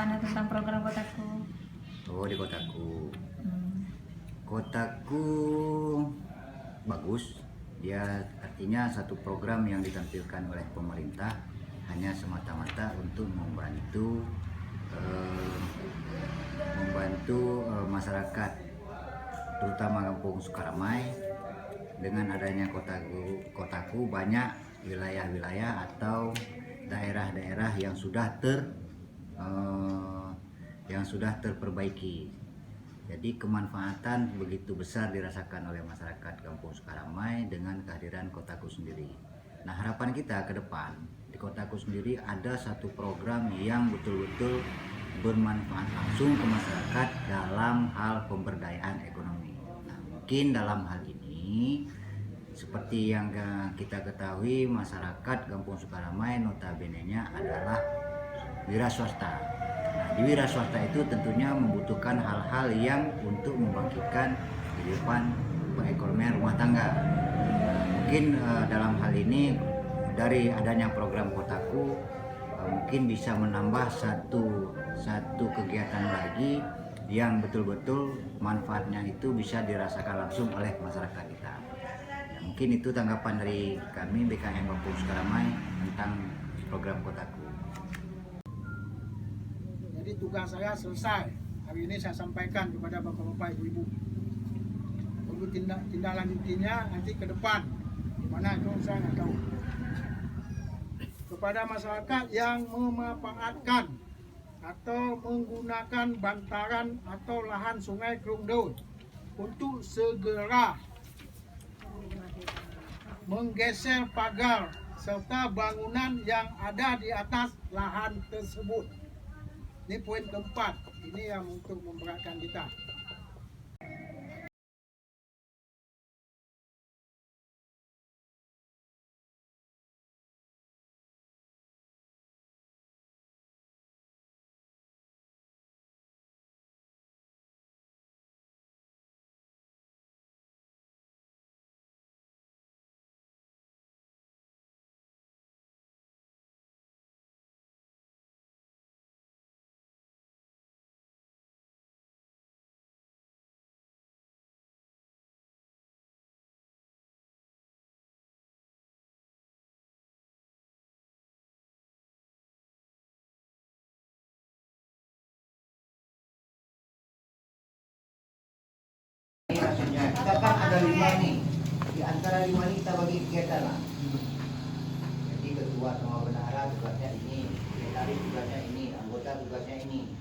tanggapannya tentang program Kotaku? Oh, di kotaku. Kotaku bagus. Dia artinya satu program yang ditampilkan oleh pemerintah hanya semata-mata untuk membantu masyarakat, terutama Kampung Sukaramai. Dengan adanya kotaku banyak wilayah-wilayah atau daerah-daerah yang sudah terperbaiki. Jadi kemanfaatan begitu besar dirasakan oleh masyarakat Kampung Sukaramai dengan kehadiran kotaku sendiri. Nah, harapan kita ke depan di kotaku sendiri ada satu program yang betul-betul bermanfaat langsung ke masyarakat dalam hal pemberdayaan ekonomi. Nah, mungkin dalam hal ini seperti yang kita ketahui, masyarakat Kampung Sukaramai notabene-nya adalah wira swasta. Nah, di wira swasta itu tentunya membutuhkan hal-hal yang untuk membangkitkan kehidupan perekonomian rumah tangga. Mungkin dalam hal ini dari adanya program Kotaku mungkin bisa menambah satu kegiatan lagi yang betul-betul manfaatnya itu bisa dirasakan langsung oleh masyarakat kita. Ya, mungkin itu tanggapan dari kami BKM Kampung Sukaramai tentang program Kotaku. Jadi tugas saya selesai. Hari ini saya sampaikan kepada bapak-bapak, ibu-ibu. Untuk tindak lanjutinya nanti ke depan. Gimana itu saya nggak tahu. Kepada masyarakat yang memanfaatkan atau menggunakan bantaran atau lahan sungai Krungdo untuk segera menggeser pagar serta bangunan yang ada di atas lahan tersebut. Ini poin keempat, ini yang untuk memberatkan kita. Kita kan ada 5 nih, di antara 5 ini kita bagi kegiatan lah. Jadi ketua sama bendahara tugasnya ini, sekretaris tugasnya ini, anggota tugasnya ini.